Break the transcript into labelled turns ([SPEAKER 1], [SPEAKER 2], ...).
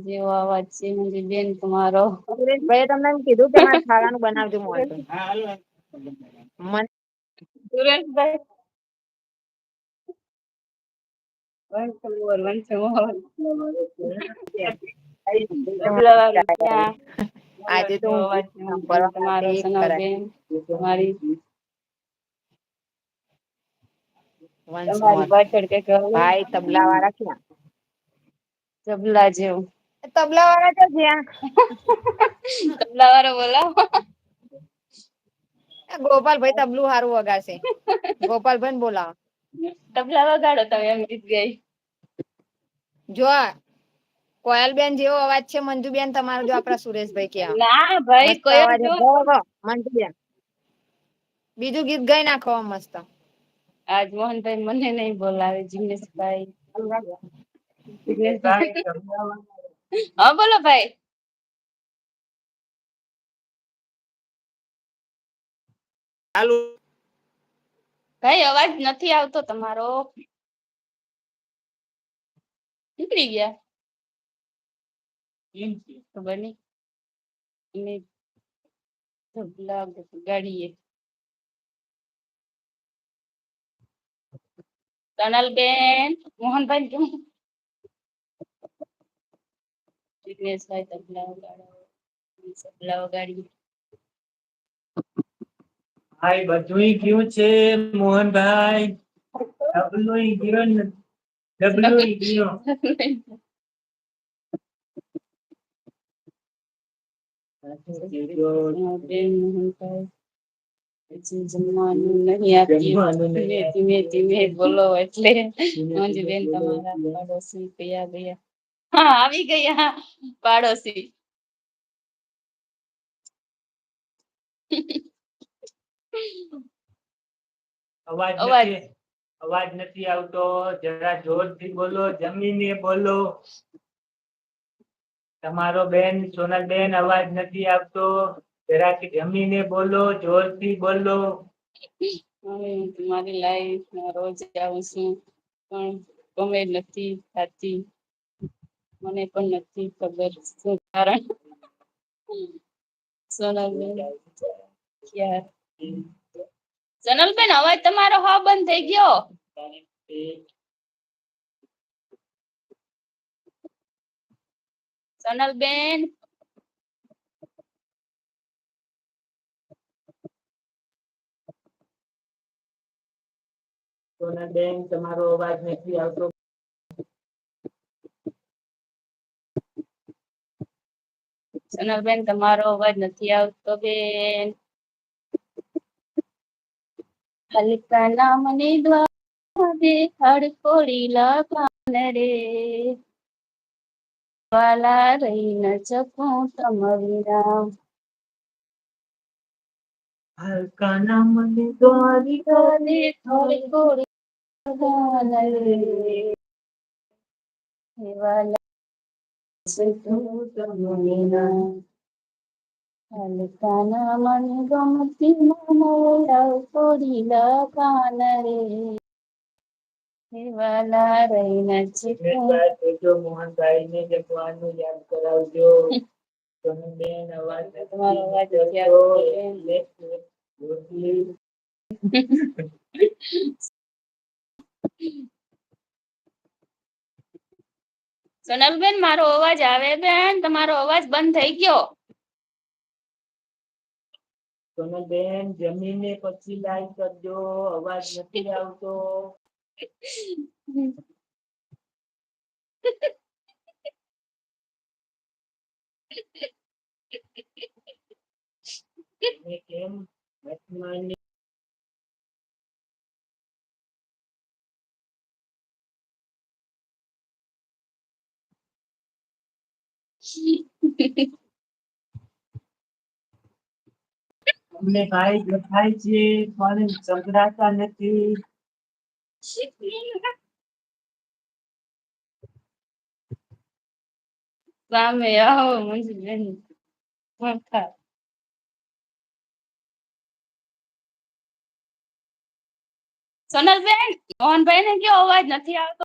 [SPEAKER 1] જેવો અવાજ છે મંજુ બેન તમારો.
[SPEAKER 2] ભાઈ તમને એમ કીધું કે મારે ખાવાનું બનાવજો મોહનભાઈ.
[SPEAKER 1] સુરેશભાઈ
[SPEAKER 2] આજે તો હું સાંભળવા માટે
[SPEAKER 1] તમારો
[SPEAKER 2] એક કરાય
[SPEAKER 1] સનલબેન તમારી
[SPEAKER 2] વંશ મોર
[SPEAKER 1] તમારી પાછળ કઈક
[SPEAKER 2] ભાઈ તબલા વાળા ક્યાં
[SPEAKER 1] તબલા જેવું
[SPEAKER 2] તબલા વાળા તો જ્યાં
[SPEAKER 1] તબલા વાળો બોલાવો.
[SPEAKER 2] ગોપાલ ભાઈ તબલું હારું વગાડશે ગોપાલ ભાઈને બોલાવો.
[SPEAKER 1] તબલા વગાડો તમે એમ ગીત ગાઈ.
[SPEAKER 2] જો કોયલબેન જેવો અવાજ છે મંજુબેન તમારો જો આપડા સુરેશભાઈ ક્યાં
[SPEAKER 1] ના ભાઈ
[SPEAKER 2] મસ્ત
[SPEAKER 1] કયો
[SPEAKER 2] અવાજ
[SPEAKER 1] જો
[SPEAKER 2] મંજુબેન બીજું ગીત ગાઈ નાખો મસ્ત.
[SPEAKER 1] આજ મોહનભાઈ મને નહી બોલાવે જીગ્નેશભાઈ. હા બોલો ભાઈ.
[SPEAKER 2] ચાલુ
[SPEAKER 1] ભાઈ અવાજ નથી આવતો તમારો. નીકળી ગયા. ખબર નઈ તબલા વગાડીએ. સોનલબેન મોહનભાઈ કેમ જીગ્નેશભાઈ તબલા વગાડો તબલા વગાડીએ.
[SPEAKER 3] ભાઈ બધું ગયું છે મોહનભાઈ ડબલું ગયો ને ડબલું ગયો.
[SPEAKER 1] જમવાનું નહી આપ્યું ધીમે ધીમે બોલો એટલે મંજુબેન તમારા પાડોશી કયા ગયા હા આવી ગયા પાડોશી.
[SPEAKER 3] અવાજ નથી આવતો જરા જોરથી બોલો જમીને બોલો. તમારો બેન સોનલબેન અવાજ નથી આવતો. જરાક જમીને બોલો જોરથી બોલો.
[SPEAKER 1] મારી લાઈફમાં રોજ આવું છું પણ ગમે નથી થાતી. મને પણ નથી ખબર શું કારણ. સોનલબેન સોનલબેન અવાજ તમારો હાવ બંધ થઈ ગયો. સોનલબેન
[SPEAKER 3] સોનલબેન તમારો અવાજ નથી આવતો.
[SPEAKER 1] સોનલબેન તમારો અવાજ નથી આવતો બેન. હલકા નામની દ્વા દેખાડ ખોડીલા કાન રે. વાલા રહી ન શકું તમ વિના.
[SPEAKER 3] હલકા નામની દ્વારી
[SPEAKER 1] થોડી થોડી કાન રે. હે વાલા તમ વિના. હલકા નામની ગમતી મનડા છોડીલા કાન રે. હે વાલા રહી ન શકું.
[SPEAKER 3] મોહનભાઈને જમવાનું યાદ કરાવજો. સોનલબેન અવાજ
[SPEAKER 1] તમારો
[SPEAKER 3] નથી
[SPEAKER 1] અવાજ નથી
[SPEAKER 3] નીકળતો
[SPEAKER 1] આવતો બેન.
[SPEAKER 3] એટલે રોટલી
[SPEAKER 1] સોનલબેન મારો અવાજ આવે બેન તમારો અવાજ બંધ થઈ ગયો.
[SPEAKER 3] સોનલબેન જમીને પછી લાઈક કરજો અવાજ નથી આવતો. તમે કેમ વર્તમાનની અમને ભાઈ દેખાય છે પણ સંભળાતા નથી.
[SPEAKER 1] સામે આવો મંજુબેન વખા. સોનલબેન મોહનભાઈ ને કયો અવાજ નથી આવતો.